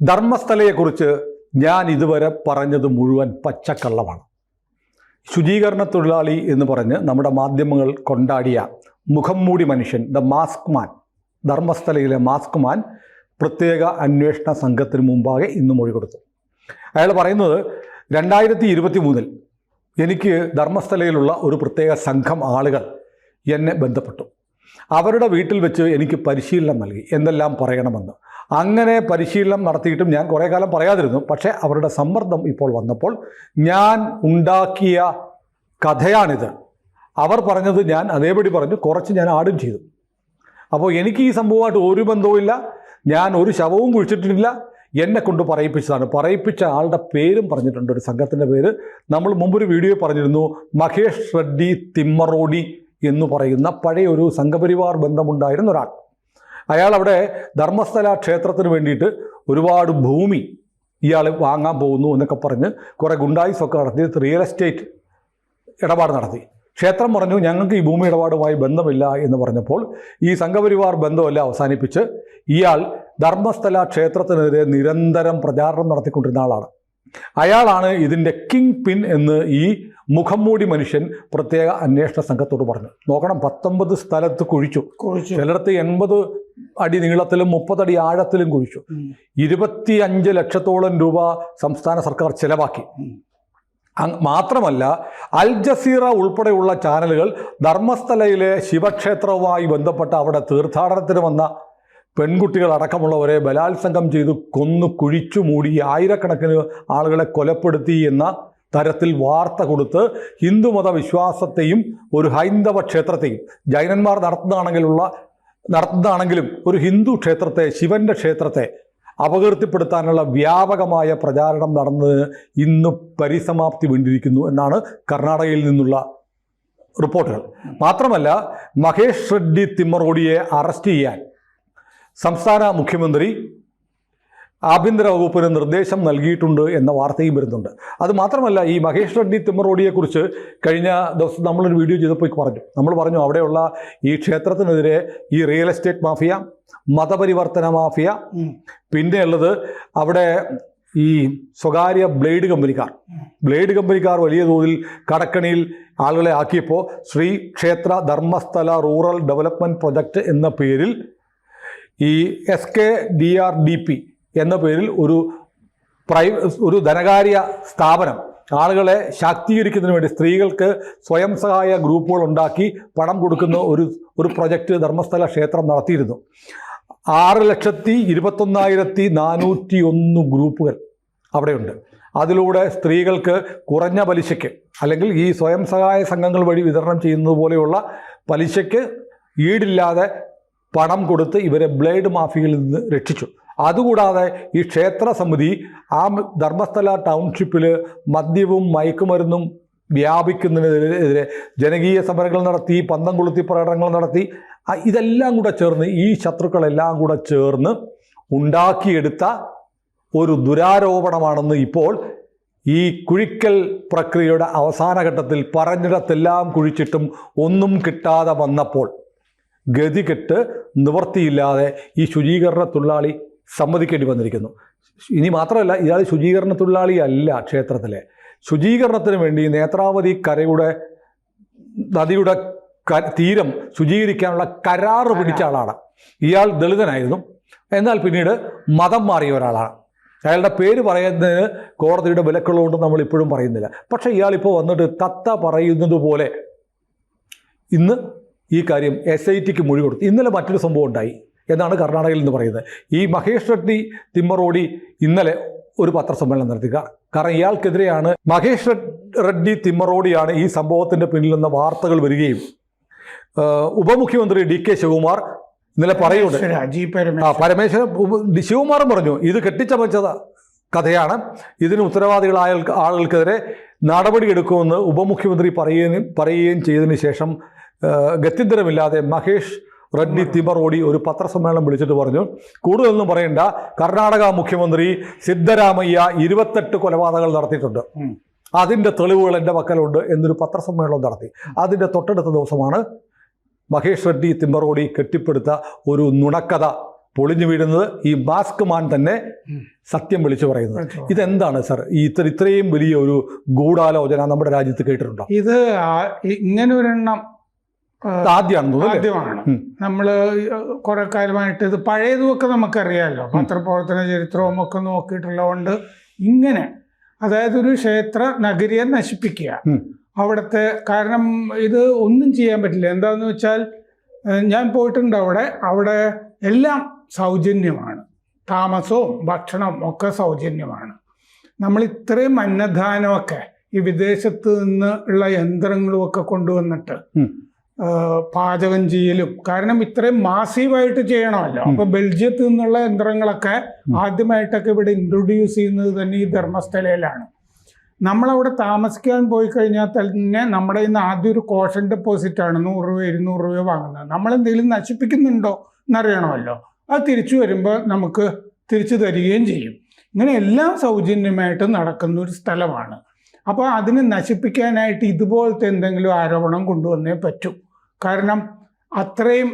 ധർമ്മസ്ഥലയെക്കുറിച്ച് ഞാൻ ഇതുവരെ പറഞ്ഞത് മുഴുവൻ പച്ചക്കള്ളമാണ്. ശുചീകരണ തൊഴിലാളി എന്ന് പറഞ്ഞ് നമ്മുടെ മാധ്യമങ്ങൾ കൊണ്ടാടിയ മുഖം മൂടി മനുഷ്യൻ, ദ മാസ്ക് മാൻ, ധർമ്മസ്ഥലയിലെ മാസ്ക് മാൻ പ്രത്യേക അന്വേഷണ സംഘത്തിന് മുമ്പാകെ ഇന്ന് മൊഴി കൊടുത്തു. അയാൾ പറയുന്നത് 2023 എനിക്ക് ധർമ്മസ്ഥലയിലുള്ള ഒരു പ്രത്യേക സംഘം ആളുകൾ എന്നെ ബന്ധപ്പെട്ടു. അവരുടെ വീട്ടിൽ വെച്ച് എനിക്ക് പരിശീലനം നൽകി എന്തെല്ലാം പറയണമെന്ന്. അങ്ങനെ പരിശീലനം നടത്തിയിട്ടും ഞാൻ കുറേ കാലം പറയാതിരുന്നു. പക്ഷേ അവരുടെ സമ്മർദ്ദം ഇപ്പോൾ വന്നപ്പോൾ ഞാൻ ഉണ്ടാക്കിയ കഥയാണിത്. അവർ പറഞ്ഞത് ഞാൻ അതേപടി പറഞ്ഞു, കുറച്ച് ഞാൻ ആഡും ചെയ്തു. അപ്പോൾ എനിക്ക് ഈ സംഭവമായിട്ട് ഒരു ബന്ധവുമില്ല. ഞാൻ ഒരു ശവവും കുഴിച്ചിട്ടില്ല. എന്നെ കൊണ്ട് പറയിപ്പിച്ചതാണ്. പറയിപ്പിച്ച ആളുടെ പേരും പറഞ്ഞിട്ടുണ്ട്, ഒരു സംഘത്തിൻ്റെ പേര്. നമ്മൾ മുമ്പൊരു വീഡിയോ പറഞ്ഞിരുന്നു. മഹേഷ് റെഡ്ഡി തിമ്മറോഡി എന്ന് പറയുന്ന പഴയ ഒരു സംഘപരിവാർ ബന്ധമുണ്ടായിരുന്ന ഒരാൾ. അയാൾ അവിടെ ധർമ്മസ്ഥല ക്ഷേത്രത്തിന് വേണ്ടിയിട്ട് ഒരുപാട് ഭൂമി ഇയാൾ വാങ്ങാൻ പോകുന്നു എന്നൊക്കെ പറഞ്ഞ് കുറേ ഗുണ്ടായിസൊക്കെ നടത്തി റിയൽ എസ്റ്റേറ്റ് ഇടപാട് നടത്തി. ക്ഷേത്രം പറഞ്ഞു ഞങ്ങൾക്ക് ഈ ഭൂമി ഇടപാടുമായി ബന്ധമില്ല എന്ന് പറഞ്ഞപ്പോൾ ഈ സംഘപരിവാർ ബന്ധമെല്ലാം അവസാനിപ്പിച്ച് ഇയാൾ ധർമ്മസ്ഥല ക്ഷേത്രത്തിനെതിരെ നിരന്തരം പ്രചാരണം നടത്തിക്കൊണ്ടിരുന്ന ആളാണ്. അയാളാണ് ഇതിൻ്റെ കിങ് പിൻ എന്ന് ഈ മുഖം മൂടി മനുഷ്യൻ പ്രത്യേക അന്വേഷണ സംഘത്തോട് പറഞ്ഞു. നോക്കണം, 19 സ്ഥലത്ത് കുഴിച്ചു. ചിലയിടത്ത് 80 അടി നീളത്തിലും 30 അടി ആഴത്തിലും കുഴിച്ചു. 25 ലക്ഷത്തോളം രൂപ സംസ്ഥാന സർക്കാർ ചെലവാക്കി. മാത്രമല്ല, അൽ ജസീറ ഉൾപ്പെടെയുള്ള ചാനലുകൾ ധർമ്മസ്ഥലയിലെ ശിവക്ഷേത്രവുമായി ബന്ധപ്പെട്ട അവിടെ തീർത്ഥാടനത്തിന് വന്ന പെൺകുട്ടികളടക്കമുള്ളവരെ ബലാത്സംഗം ചെയ്തു കൊന്നു കുഴിച്ചു മൂടി ആയിരക്കണക്കിന് ആളുകളെ കൊലപ്പെടുത്തി എന്ന തരത്തിൽ വാർത്ത കൊടുത്ത് ഹിന്ദുമത വിശ്വാസത്തെയും ഒരു ഹൈന്ദവ ക്ഷേത്രത്തെയും, ജൈനന്മാർ നടത്തുന്നതാണെങ്കിലും ഒരു ഹിന്ദു ക്ഷേത്രത്തെ, ശിവന്റെ ക്ഷേത്രത്തെ അപകീർത്തിപ്പെടുത്താനുള്ള വ്യാപകമായ പ്രചാരണം നടന്നതിന് ഇന്ന് പരിസമാപ്തി വേണ്ടിയിരിക്കുന്നു എന്നാണ് കർണാടകയിൽ നിന്നുള്ള റിപ്പോർട്ടുകൾ. മാത്രമല്ല, മഹേഷ് റെഡ്ഡി തിമ്മറോഡിയെ അറസ്റ്റ് ചെയ്യാൻ സംസ്ഥാന മുഖ്യമന്ത്രി ആഭ്യന്തര വകുപ്പിന് നിർദ്ദേശം നൽകിയിട്ടുണ്ട് എന്ന വാർത്തയും വരുന്നുണ്ട്. അതുമാത്രമല്ല, ഈ മഹേഷ് റെഡ്ഡി തിമ്മറോഡിയെക്കുറിച്ച് കഴിഞ്ഞ ദിവസം നമ്മളൊരു വീഡിയോ ചെയ്തപ്പോൾ നമ്മൾ പറഞ്ഞു അവിടെയുള്ള ഈ ക്ഷേത്രത്തിനെതിരെ ഈ റിയൽ എസ്റ്റേറ്റ് മാഫിയ, മതപരിവർത്തന മാഫിയ, പിന്നെയുള്ളത് അവിടെ ഈ സ്വകാര്യ ബ്ലേഡ് കമ്പനിക്കാർ വലിയ തോതിൽ കടക്കണിയിൽ ആളുകളെ ആക്കിയപ്പോൾ ശ്രീ ക്ഷേത്ര ധർമ്മസ്ഥല റൂറൽ ഡെവലപ്മെൻറ്റ് പ്രൊജക്റ്റ് എന്ന പേരിൽ ഈ SKDRDP എന്ന പേരിൽ ഒരു ധനകാര്യ സ്ഥാപനം ആളുകളെ ശാക്തീകരിക്കുന്നതിന് വേണ്ടി സ്ത്രീകൾക്ക് സ്വയം സഹായ ഗ്രൂപ്പുകൾ ഉണ്ടാക്കി പണം കൊടുക്കുന്ന ഒരു പ്രൊജക്റ്റ് ധർമ്മസ്ഥല ക്ഷേത്രം നടത്തിയിരുന്നു. 6,21,401 ഗ്രൂപ്പുകൾ അവിടെയുണ്ട്. അതിലൂടെ സ്ത്രീകൾക്ക് കുറഞ്ഞ പലിശയ്ക്ക്, അല്ലെങ്കിൽ ഈ സ്വയം സഹായ സംഘങ്ങൾ വഴി വിതരണം ചെയ്യുന്നത് പോലെയുള്ള പലിശയ്ക്ക് ഈടില്ലാതെ പണം കൊടുത്ത് ഇവരെ ബ്ലേഡ് മാഫിയയിൽ നിന്ന് രക്ഷിച്ചു. അതുകൂടാതെ ഈ ക്ഷേത്ര സമിതി ആ ധർമ്മസ്ഥല ടൗൺഷിപ്പിൽ മദ്യവും മയക്കുമരുന്നും വ്യാപിക്കുന്നതിനെതിരെ ജനകീയ സമരങ്ങൾ നടത്തി, പന്തം കൊളുത്തി പ്രകടനങ്ങൾ നടത്തി. ഇതെല്ലാം കൂടെ ചേർന്ന്, ഈ ശത്രുക്കളെല്ലാം കൂടെ ചേർന്ന് ഉണ്ടാക്കിയെടുത്ത ഒരു ദുരാരോപണമാണെന്ന് ഇപ്പോൾ ഈ കുഴിക്കൽ പ്രക്രിയയുടെ അവസാന ഘട്ടത്തിൽ പറഞ്ഞിടത്തെല്ലാം കുഴിച്ചിട്ടും ഒന്നും കിട്ടാതെ വന്നപ്പോൾ ഗതികെട്ട് നിവൃത്തിയില്ലാതെ ഈ ശുചീകരണ തൊഴിലാളി സമ്മതിക്കേണ്ടി വന്നിരിക്കുന്നു. ഇനി മാത്രമല്ല, ഇയാൾ ശുചീകരണ തൊഴിലാളി അല്ല. ക്ഷേത്രത്തിലെ ശുചീകരണത്തിന് വേണ്ടി നേത്രാവതി നദിയുടെ തീരം ശുചീകരിക്കാനുള്ള കരാറ് പിടിച്ച ആളാണ് ഇയാൾ. ദളിതനായിരുന്നു, എന്നാൽ പിന്നീട് മതം മാറിയ ഒരാളാണ്. അയാളുടെ പേര് പറയുന്നതിന് കോടതിയുടെ വിലക്കുള്ളതുകൊണ്ട് നമ്മൾ ഇപ്പോഴും പറയുന്നില്ല. പക്ഷേ ഇയാളിപ്പോൾ വന്നിട്ട് തത്ത പറയുന്നത് പോലെ ഇന്ന് ഈ കാര്യം SITക്ക് മൊഴി കൊടുത്തു. ഇന്നലെ മറ്റൊരു സംഭവം ഉണ്ടായി എന്നാണ് കർണാടകയിൽ നിന്ന് പറയുന്നത്. ഈ മഹേഷ് റെഡ്ഡി തിമ്മറോഡി ഇന്നലെ ഒരു പത്രസമ്മേളനം നടത്തി. കാരണം ഇയാൾക്കെതിരെയാണ്, മഹേഷ് റെഡ്ഡി തിമ്മറോഡിയാണ് ഈ സംഭവത്തിൻ്റെ പിന്നിൽ നിന്ന് വാർത്തകൾ വരികയും ഉപമുഖ്യമന്ത്രി DK ശിവകുമാർ ഇന്നലെ പറയുന്നുണ്ട്. ശിവകുമാറും പറഞ്ഞു ഇത് കെട്ടിച്ചമച്ച കഥയാണ്, ഇതിന് ഉത്തരവാദികളായ ആളുകൾക്കെതിരെ നടപടിയെടുക്കുമെന്ന് ഉപമുഖ്യമന്ത്രി പറയുകയും ചെയ്തതിന് ശേഷം ഗത്യന്തരമില്ലാതെ മഹേഷ് റെഡ്ഡി തിമ്മറോഡി ഒരു പത്രസമ്മേളനം വിളിച്ചിട്ട് പറഞ്ഞു, കൂടുതലൊന്നും പറയണ്ട, കർണാടക മുഖ്യമന്ത്രി സിദ്ധരാമയ്യ 28 കൊലപാതകങ്ങൾ നടത്തിയിട്ടുണ്ട്, അതിൻ്റെ തെളിവുകൾ എൻ്റെ പക്കലുണ്ട് എന്നൊരു പത്രസമ്മേളനം നടത്തി. അതിൻ്റെ തൊട്ടടുത്ത ദിവസമാണ് മഹേഷ് റെഡ്ഡി തിമ്മറോഡി കെട്ടിപ്പടുത്ത ഒരു നുണക്കഥ പൊളിഞ്ഞു വീഴുന്നത് ഈ മാസ്ക് മാൻ തന്നെ സത്യം വിളിച്ചു പറയുന്നത്. ഇതെന്താണ് സർ ഈ ഇത്രയും വലിയ ഒരു ഗൂഢാലോചന നമ്മുടെ രാജ്യത്ത് കേട്ടിട്ടുണ്ടോ? ഇത് ഇങ്ങനെ ഒരെണ്ണം ആദ്യമാണ്. നമ്മൾ കുറെ കാലമായിട്ട് ഇത് പഴയതുമൊക്കെ നമുക്കറിയാമല്ലോ, പത്രപ്രവർത്തന ചരിത്രവും ഒക്കെ നോക്കിയിട്ടുള്ളതുകൊണ്ട് ഇങ്ങനെ, അതായത് ഒരു ക്ഷേത്ര നഗരിയെ നശിപ്പിക്കുക അവിടുത്തെ. കാരണം ഇത് ഒന്നും ചെയ്യാൻ പറ്റില്ല. എന്താന്ന് വെച്ചാൽ ഞാൻ പോയിട്ടുണ്ട് അവിടെ എല്ലാം സൗജന്യമാണ്, താമസവും ഭക്ഷണവും ഒക്കെ സൗജന്യമാണ്. നമ്മൾ ഇത്രയും അന്നദാനമൊക്കെ ഈ വിദേശത്ത് നിന്ന് ഉള്ള യന്ത്രങ്ങളും ഒക്കെ കൊണ്ടുവന്നിട്ട് പാചകം ചെയ്യലും, കാരണം ഇത്രയും മാസീവായിട്ട് ചെയ്യണമല്ലോ. അപ്പൊ ബെൽജിയത്തിൽ നിന്നുള്ള യന്ത്രങ്ങളൊക്കെ ആദ്യമായിട്ടൊക്കെ ഇവിടെ ഇൻട്രൊഡ്യൂസ് ചെയ്യുന്നത് തന്നെ ഈ ധർമ്മസ്ഥലയിലാണ്. നമ്മളവിടെ താമസിക്കാൻ പോയി കഴിഞ്ഞാൽ തന്നെ നമ്മുടെ ഇന്ന് ആദ്യം ഒരു കോഷൻ ഡെപ്പോസിറ്റാണ് 100 രൂപ 200 രൂപ വാങ്ങുന്നത്. നമ്മളെന്തെങ്കിലും നശിപ്പിക്കുന്നുണ്ടോ എന്നറിയണമല്ലോ. അത് തിരിച്ചു വരുമ്പോൾ നമുക്ക് തിരിച്ചു തരികയും ചെയ്യും. ഇങ്ങനെ എല്ലാം സൗജന്യമായിട്ട് നടക്കുന്ന ഒരു സ്ഥലമാണ്. അപ്പോൾ അതിനെ നശിപ്പിക്കാനായിട്ട് ഇതുപോലത്തെ എന്തെങ്കിലും ആരോപണം കൊണ്ടുവന്നേ പറ്റൂ. കാരണം അത്രയും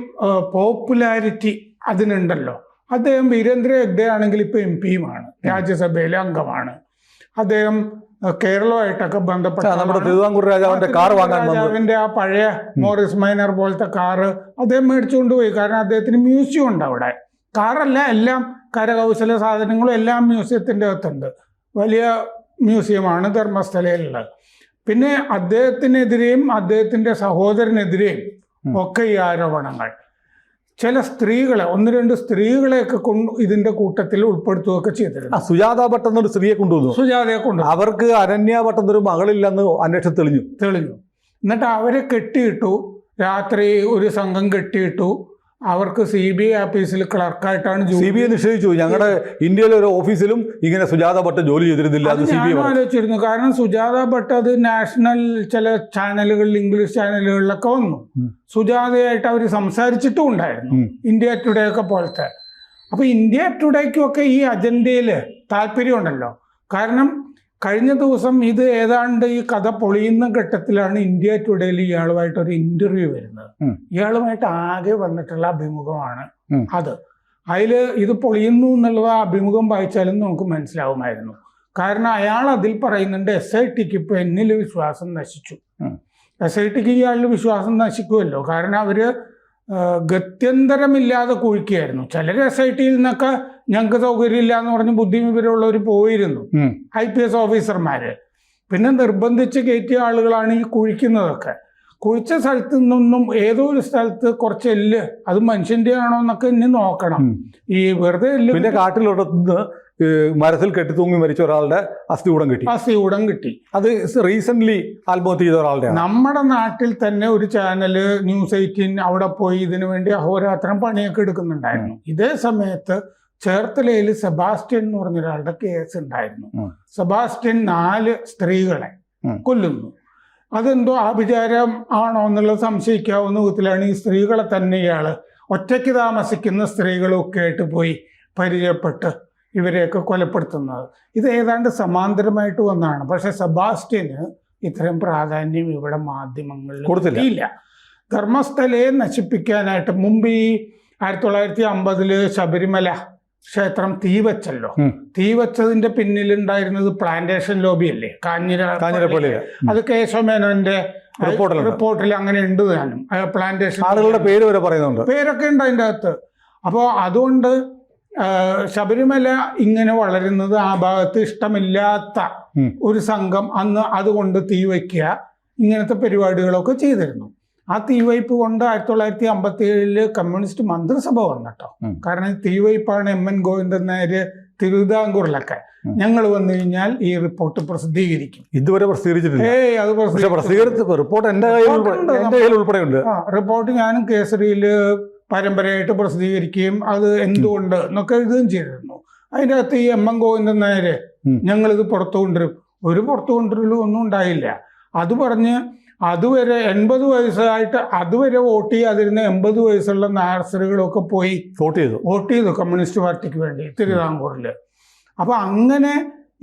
പോപ്പുലാരിറ്റി അതിനുണ്ടല്ലോ. അദ്ദേഹം വീരേന്ദ്ര ഹെഗ്ഡെ ആണെങ്കിൽ ഇപ്പോൾ MP-യുമാണ്, രാജ്യസഭയിലെ അംഗമാണ്. അദ്ദേഹം കേരളമായിട്ടൊക്കെ ബന്ധപ്പെട്ട രാജാവിൻ്റെ ആ പഴയ മോറിസ് മൈനർ പോലത്തെ കാറ് അദ്ദേഹം മേടിച്ചുകൊണ്ട് പോയി. കാരണം അദ്ദേഹത്തിന് മ്യൂസിയം ഉണ്ട് അവിടെ. കാറല്ല, എല്ലാം കരകൗശല സാധനങ്ങളും എല്ലാം മ്യൂസിയത്തിൻ്റെ അകത്തുണ്ട്. വലിയ മ്യൂസിയമാണ് ധർമ്മസ്ഥലയിലുള്ളത്. പിന്നെ അദ്ദേഹത്തിനെതിരെയും അദ്ദേഹത്തിൻ്റെ സഹോദരനെതിരെയും ഒക്കെ ഈ ആരോപണങ്ങൾ. ചില സ്ത്രീകളെ 1-2 സ്ത്രീകളെയൊക്കെ ഇതിന്റെ കൂട്ടത്തിൽ ഉൾപ്പെടുത്തുകയൊക്കെ ചെയ്തിരുന്നു. സുജാത ഭട്ട് എന്നൊരു സ്ത്രീയെ കൊണ്ടുവന്നു. സുജാതയെ കൊണ്ടുവന്നു. അവർക്ക് അനന്യ ഭട്ട് എന്നൊരു മകളില്ലെന്ന് അന്വേഷണം തെളിഞ്ഞു. എന്നിട്ട് അവരെ കെട്ടിയിട്ടു. രാത്രി ഒരു സംഘം കെട്ടിയിട്ടു. അവർക്ക് CBI ഓഫീസിൽ ക്ലർക്കായിട്ടാണ് CBI നിഷേധിച്ചു. ഞങ്ങളുടെ ഇന്ത്യയിലെ ഒരു ഓഫീസിലും ഇങ്ങനെ സുജാത ഭട്ട് ജോലി ചെയ്തിരുന്നില്ല. ആലോചിച്ചിരുന്നു. കാരണം സുജാത ഭട്ട് അത് നാഷണൽ ചില ചാനലുകളിൽ, ഇംഗ്ലീഷ് ചാനലുകളിലൊക്കെ വന്നു. സുജാതയായിട്ട് അവർ സംസാരിച്ചിട്ടും ഉണ്ടായിരുന്നു, ഇന്ത്യ ടുഡേ ഒക്കെ പോലത്തെ. അപ്പൊ ഇന്ത്യ ടുഡേക്കൊക്കെ ഈ അജണ്ടയിൽ താല്പര്യമുണ്ടല്ലോ. കാരണം കഴിഞ്ഞ ദിവസം ഇത് ഏതാണ്ട് ഈ കഥ പൊളിയുന്ന ഘട്ടത്തിലാണ് ഇന്ത്യ ടുഡേയിൽ ഇയാളുമായിട്ടൊരു ഇന്റർവ്യൂ വരുന്നത്. ഇയാളുമായിട്ട് ആകെ വന്നിട്ടുള്ള അഭിമുഖമാണ് അത്. അതിൽ ഇത് പൊളിയുന്നു എന്നുള്ളത് ആ അഭിമുഖം വായിച്ചാലും നമുക്ക് മനസ്സിലാവുമായിരുന്നു. കാരണം അയാൾ അതിൽ പറയുന്നുണ്ട് SITക്ക് ഇപ്പോൾ എന്നിൽ വിശ്വാസം നശിച്ചു. SITക്ക് ഇയാളുടെ വിശ്വാസം നശിക്കുമല്ലോ. കാരണം അവര് ഗത്യന്തരമില്ലാതെ കുഴിക്കുകയായിരുന്നു. ചിലർ SITയിൽ നിന്നൊക്കെ ഞങ്ങൾക്ക് സൗകര്യമില്ല എന്ന് പറഞ്ഞ് ബുദ്ധിമുട്ടുള്ളവർ പോയിരുന്നു, IPS ഓഫീസർമാര്. പിന്നെ നിർബന്ധിച്ച് കയറ്റിയ ആളുകളാണ് ഈ കുഴിക്കുന്നതൊക്കെ. കുഴിച്ച സ്ഥലത്ത് നിന്നൊന്നും ഏതോ ഒരു സ്ഥലത്ത് കുറച്ച് എല്ല്, അത് മനുഷ്യന്റെ ആണോ എന്നൊക്കെ ഇനി നോക്കണം. ഈ വെറുതെ എല്ല്. പിന്നെ കാട്ടിലോട്ടത്ത് മരത്തിൽ കെട്ടിത്തൂങ്ങി മരിച്ച ഒരാളുടെ അസ്ഥികൂടം കിട്ടി. അത് റീസെന്റ് ആത്മഹത്യ ചെയ്ത ഒരാളുടെ. നമ്മുടെ നാട്ടിൽ തന്നെ ഒരു ചാനല് ന്യൂസ് 18 അവിടെ പോയി ഇതിനു വേണ്ടി അഹോരാത്രം പണിയൊക്കെ എടുക്കുന്നുണ്ടായിരുന്നു. ഇതേ സമയത്ത് ചേർത്തലയിൽ സെബാസ്റ്റ്യൻ എന്ന് പറഞ്ഞ ഒരാളുടെ കേസ് ഉണ്ടായിരുന്നു. സെബാസ്റ്റ്യൻ 4 സ്ത്രീകളെ കൊല്ലുന്നു. അതെന്തോ ആഭിചാരം ആണോ എന്നുള്ളത് സംശയിക്കാവുന്ന വിധത്തിലാണ് ഈ സ്ത്രീകളെ തന്നെ ഇയാള് ഒറ്റയ്ക്ക് താമസിക്കുന്ന സ്ത്രീകളൊക്കെ ആയിട്ട് പോയി പരിചയപ്പെട്ട് ഇവരെയൊക്കെ കൊലപ്പെടുത്തുന്നത്. ഇത് ഏതാണ്ട് സമാന്തരമായിട്ട് വന്നതാണ്. പക്ഷെ സെബാസ്റ്റ്യന് ഇത്തരം പ്രാധാന്യം ഇവിടെ മാധ്യമങ്ങളിൽ കൊടുത്തില്ല. ധർമ്മസ്ഥലയെ നശിപ്പിക്കാനായിട്ട് മുമ്പ് ഈ 1950 ശബരിമല ക്ഷേത്രം തീവച്ചല്ലോ. തീവച്ചതിന്റെ പിന്നിലുണ്ടായിരുന്നത് പ്ലാന്റേഷൻ ലോബി അല്ലേ, കാഞ്ഞിരപ്പള്ളി. അത് കേശവമേനോന്റെ റിപ്പോർട്ടിൽ അങ്ങനെ ഉണ്ട് താനും. പ്ലാന്റേഷൻ ആളുകളുടെ പേര് വരെ പറയുന്നുണ്ട്, പേരൊക്കെ ഉണ്ട് അതിൻ്റെ അകത്ത്. അപ്പോൾ അതുകൊണ്ട് ശബരിമല ഇങ്ങനെ വളരുന്നത് ആ ഭാഗത്ത് ഇഷ്ടമില്ലാത്ത ഒരു സംഘം അന്ന് അതുകൊണ്ട് തീ വയ്ക്കുക, ഇങ്ങനത്തെ പരിപാടികളൊക്കെ ചെയ്തിരുന്നു. ആ തീവയ്പ് കൊണ്ട് 1957 കമ്മ്യൂണിസ്റ്റ് മന്ത്രിസഭ വന്നിട്ടോ. കാരണം തീവയ്പ്പാണ് MN ഗോവിന്ദൻ നായർ തിരുവിതാംകൂറിലൊക്കെ ഞങ്ങൾ വന്നു കഴിഞ്ഞാൽ ഈ റിപ്പോർട്ട് പ്രസിദ്ധീകരിക്കും. ഇതുവരെ പ്രസിദ്ധീകരിച്ചിട്ടില്ല. റിപ്പോർട്ട് ഞാനും കേസരിയില് പരമ്പരയായിട്ട് പ്രസിദ്ധീകരിക്കുകയും അത് എന്തുകൊണ്ട് എന്നൊക്കെ എഴുതുകയും ചെയ്തിരുന്നു. അതിൻ്റെ അകത്ത് ഈ MN ഗോവിന്ദൻ നായർ ഞങ്ങളിത് പുറത്തു കൊണ്ടുവരും, ഒരു പുറത്തു കൊണ്ടുവരലും ഒന്നും ഉണ്ടായില്ല. അത് പറഞ്ഞ് അതുവരെ 80 വയസ്സായിട്ട് അതുവരെ വോട്ട് ചെയ്യാതിരുന്ന 80 വയസ്സുള്ള നായർസറികളൊക്കെ പോയി വോട്ട് ചെയ്തു കമ്മ്യൂണിസ്റ്റ് പാർട്ടിക്ക് വേണ്ടി തിരുവിതാംകൂറിൽ. അപ്പൊ അങ്ങനെ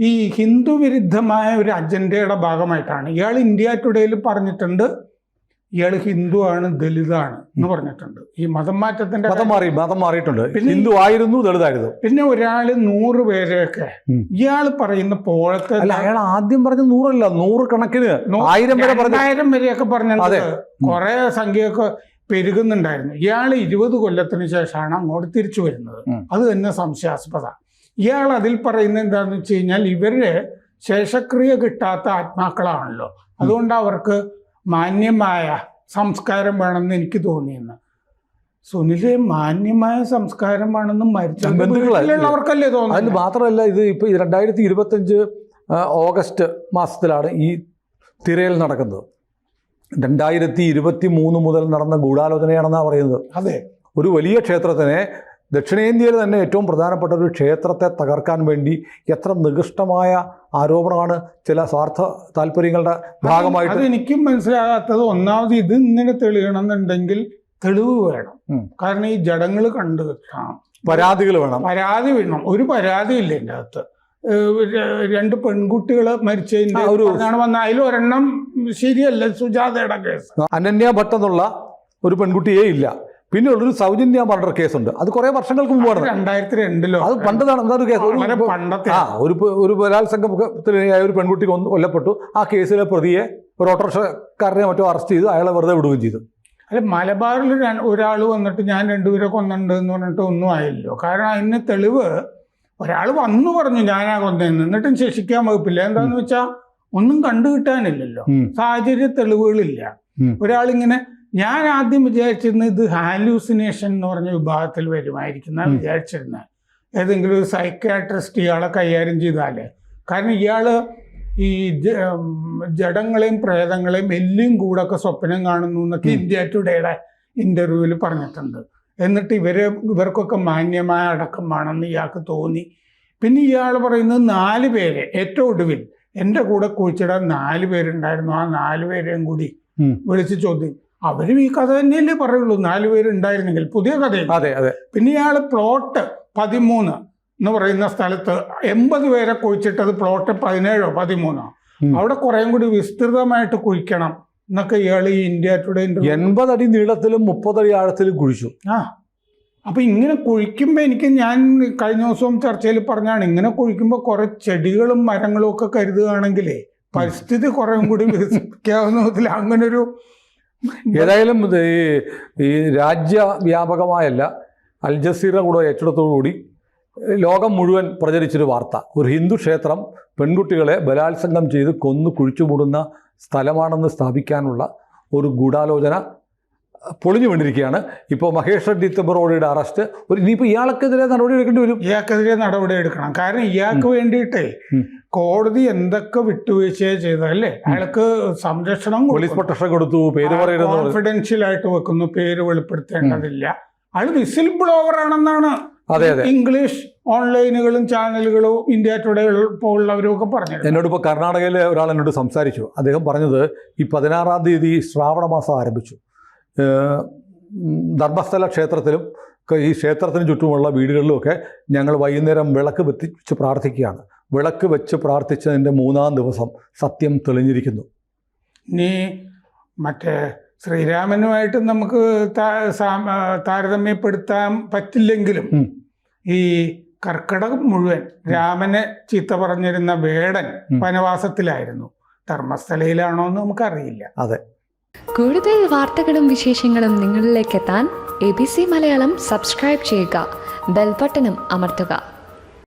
ഈ ഹിന്ദു വിരുദ്ധമായ ഒരു അജണ്ടയുടെ ഭാഗമായിട്ടാണ് ഇയാൾ ഇന്ത്യ ടുഡേയിൽ പറഞ്ഞിട്ടുണ്ട്. ഇയാൾ ഹിന്ദു ആണ് ദലിതാണ് എന്ന് പറഞ്ഞിട്ടുണ്ട്. ഈ മതം മാറ്റത്തിന്റെ മതം മാറിയിട്ടുണ്ട്. ഹിന്ദു ആയിരുന്നു, ദളിതായിരുന്നു. പിന്നെ ഒരാള് 100 പേരെയൊക്കെ ഇയാൾ പറയുന്ന പോഴത്തെ അയാൾ ആദ്യം പറഞ്ഞ 100 അല്ല, 100 കണക്കിന് 1000 വരെ 1000 വരെയൊക്കെ പറഞ്ഞത് കുറെ സംഖ്യയൊക്കെ പെരുകുന്നുണ്ടായിരുന്നു. ഇയാൾ 20 കൊല്ലത്തിന് ശേഷമാണ് അങ്ങോട്ട് തിരിച്ചു വരുന്നത്. അത് തന്നെ സംശയാസ്പദ. ഇയാൾ അതിൽ പറയുന്നത് എന്താണെന്ന് വെച്ച് കഴിഞ്ഞാൽ ഇവര് ശേഷക്രിയ കിട്ടാത്ത ആത്മാക്കളാണല്ലോ, അതുകൊണ്ട് അവർക്ക് മാന്യമായ സംസ്കാരം വേണമെന്ന് എനിക്ക് തോന്നിയെന്ന്. സുനിലെ, മാന്യമായ സംസ്കാരം വേണമെന്ന് മരിച്ചുള്ളവർക്കല്ലേ തോന്നുന്നത്? അതിന് മാത്രമല്ല, ഇത് ഇപ്പൊ 2025 ഓഗസ്റ്റ് മാസത്തിലാണ് ഈ തിരയൽ നടക്കുന്നത്. 2023 മുതൽ നടന്ന ഗൂഢാലോചനയാണെന്നാണ് പറയുന്നത്. അതെ, ഒരു വലിയ ക്ഷേത്രത്തിനെ, ദക്ഷിണേന്ത്യയിൽ തന്നെ ഏറ്റവും പ്രധാനപ്പെട്ട ഒരു ക്ഷേത്രത്തെ തകർക്കാൻ വേണ്ടി എത്ര നികൃഷ്ടമായ ആരോപണമാണ് ചില സ്വാർത്ഥ താല്പര്യങ്ങളുടെ ഭാഗമായിട്ട്. അത് എനിക്കും മനസ്സിലാകാത്തത്. ഒന്നാമത് ഇത് ഇങ്ങനെ തെളിയണമെന്നുണ്ടെങ്കിൽ തെളിവ് വേണം. കാരണം ഈ ജഡങ്ങൾ കണ്ടു കാണാം, പരാതികൾ വേണം. പരാതി വേണം. ഒരു പരാതി ഇല്ല എൻ്റെ അകത്ത്. 2 പെൺകുട്ടികൾ മരിച്ചതിന്റെ വന്ന അതിലൊരെണ്ണം ശരിയല്ല, സുജാതയുടെ കേസ്. അനന്യ ഭട്ട് എന്നുള്ള ഒരു പെൺകുട്ടിയേ ഇല്ല. പിന്നെ ഉള്ളൊരു സൗജന്യ മർഡർ കേസുണ്ട്. അത് കുറെ വർഷങ്ങൾക്ക് മുമ്പാണ്, 2002. അത് പണ്ടതാണ്. ഒരു കേസ്, ഒരു ബലാത്സംഗത്തിനിരയായ ഒരു പെൺകുട്ടി കൊല്ലപ്പെട്ടു. ആ കേസിലെ പ്രതിയെ ഒരു ഓട്ടോറിക്ഷക്കാരനെ മറ്റോ അറസ്റ്റ് ചെയ്തു, അയാളെ വെറുതെ വിടുകയും ചെയ്തു. അല്ല, മലബാറിൽ ഒരാൾ വന്നിട്ട് ഞാൻ 2 പേരെ കൊന്നുണ്ട് എന്ന് പറഞ്ഞിട്ട് ഒന്നും ആയില്ലോ. കാരണം അതിന് തെളിവ് ഒരാൾ വന്നു പറഞ്ഞു ഞാനാ കൊന്നതെന്ന്, എന്നിട്ടും ശിക്ഷിക്കാൻ വകുപ്പില്ല. എന്താന്ന് വെച്ചാൽ ഒന്നും കണ്ടു കിട്ടാനില്ലല്ലോ, സാഹചര്യ തെളിവുകളില്ല. ഒരാളിങ്ങനെ, ഞാൻ ആദ്യം വിചാരിച്ചിരുന്നത് ഇത് ഹാലൂസിനേഷൻ എന്ന് പറഞ്ഞ വിഭാഗത്തിൽ വരുമായിരിക്കുന്ന വിചാരിച്ചിരുന്നത്. ഏതെങ്കിലും ഒരു സൈക്യാട്രിസ്റ്റ് ഇയാളെ കൈകാര്യം ചെയ്താലേ. കാരണം ഇയാള് ഈ ജഡങ്ങളെയും പ്രേതങ്ങളെയും എല്ലും കൂടൊക്കെ സ്വപ്നം കാണുന്നു എന്നൊക്കെ ഇന്ത്യ ടുഡേയുടെ ഇന്റർവ്യൂവിൽ പറഞ്ഞിട്ടുണ്ട്. എന്നിട്ട് ഇവർക്കൊക്കെ മാന്യമായ അടക്കം വേണമെന്ന് ഇയാൾക്ക് തോന്നി. പിന്നെ ഇയാൾ പറയുന്നത് 4 പേരെ, ഏറ്റവും ഒടുവിൽ എൻ്റെ കൂടെ കുഴിച്ചിടാൻ 4 പേരുണ്ടായിരുന്നു. ആ 4 പേരെയും കൂടി വിളിച്ച് ചോദ്യം. അവരും ഈ കഥ തന്നെയല്ലേ പറയുള്ളൂ, 4 പേരുണ്ടായിരുന്നെങ്കിൽ. പുതിയ കഥ. പിന്നെ ഇയാൾ പ്ലോട്ട് 13 എന്ന് പറയുന്ന സ്ഥലത്ത് 80 പേരെ കുഴിച്ചിട്ടത് പ്ലോട്ട് 17 13. അവിടെ കുറേം കൂടി വിസ്തൃതമായിട്ട് കുഴിക്കണം എന്നൊക്കെ ഇയാൾ ഈ ഇന്ത്യ ടുഡേ 80 അടി നീളത്തിലും 30 അടി ആഴത്തിലും കുഴിച്ചു. അപ്പൊ ഇങ്ങനെ കുഴിക്കുമ്പോൾ ഞാൻ കഴിഞ്ഞ ദിവസവും ചർച്ചയിൽ പറഞ്ഞാണ്, ഇങ്ങനെ കുഴിക്കുമ്പോൾ കുറെ ചെടികളും മരങ്ങളും ഒക്കെ കരുതുകയാണെങ്കിലേ പരിസ്ഥിതി കുറേം കൂടി വികസിപ്പിക്കാവുന്ന വിധത്തിൽ അങ്ങനൊരു. ഏതായാലും ഈ രാജ്യവ്യാപകമായല്ല, അൽ ജസീറ കൂടെ ഏറ്റെടുത്തോടുകൂടി ലോകം മുഴുവൻ പ്രചരിച്ചൊരു വാർത്ത, ഒരു ഹിന്ദു ക്ഷേത്രം പെൺകുട്ടികളെ ബലാത്സംഗം ചെയ്ത് കൊന്നു കുഴിച്ചു മൂടുന്ന സ്ഥലമാണെന്ന് സ്ഥാപിക്കാനുള്ള ഒരു ഗൂഢാലോചന പൊളിഞ്ഞു വീണിരിക്കുകയാണ്. ഇപ്പോൾ മഹേഷ് റെഡ്ഡി തെബ്ബറോഡിയുടെ അറസ്റ്റ്. ഇനിയിപ്പോൾ ഇയാൾക്കെതിരെ നടപടി എടുക്കേണ്ടി വരും. ഇയാൾക്കെതിരെ നടപടി എടുക്കണം. കാരണം ഇയാൾക്ക് വേണ്ടിയിട്ടേ കോടതി എന്തൊക്കെ വിട്ടുവീഴ്ചയെ ചെയ്തല്ലേ. അയാൾക്ക് സംരക്ഷണം, പോലീസ് പ്രൊട്ടക്ഷൻ കൊടുത്തു, പേര് പറയുന്നത് കോൺഫിഡൻഷ്യൽ ആയിട്ട് വെക്കുന്നു, പേര് വെളിപ്പെടുത്തേണ്ടതില്ല. അയാൾ വിസിൽ ബ്ലോവർ ആണെന്നാണ് ഇംഗ്ലീഷ് ഓൺലൈനുകളും ചാനലുകളും ഇന്ത്യ ടുഡേ പോലുള്ളവരും ഒക്കെ പറഞ്ഞത്. എന്നോടിപ്പോൾ കർണാടകയിലെ ഒരാൾ എന്നോട് സംസാരിച്ചു. അദ്ദേഹം പറഞ്ഞത് ഈ 16-ാം തീയതി ശ്രാവണ മാസം ആരംഭിച്ചു. ധർമ്മസ്ഥല ക്ഷേത്രത്തിലും ഈ ക്ഷേത്രത്തിന് ചുറ്റുമുള്ള വീടുകളിലുമൊക്കെ ഞങ്ങൾ വൈകുന്നേരം വിളക്ക് വെച്ച് പ്രാർത്ഥിക്കുകയാണ്. വിളക്ക് വെച്ച് പ്രാർത്ഥിച്ചതിൻ്റെ 3-ാം ദിവസം സത്യം തെളിഞ്ഞിരിക്കുന്നു. ഇനി മറ്റേ ശ്രീരാമനുമായിട്ട് നമുക്ക് താരതമ്യപ്പെടുത്താൻ പറ്റില്ലെങ്കിലും ഈ കർക്കിടകം മുഴുവൻ രാമനെ ചീത്ത പറഞ്ഞിരുന്ന വേടൻ വനവാസത്തിലായിരുന്നു. ധർമ്മസ്ഥലയിലാണോ എന്ന് നമുക്കറിയില്ല. അതെ. കൂടുതൽ വാർത്തകളും വിശേഷങ്ങളും നിങ്ങളിലേക്ക് എത്താൻ ABC മലയാളം സബ്സ്ക്രൈബ് ചെയ്യുക, ബെൽബട്ടനും അമർത്തുക.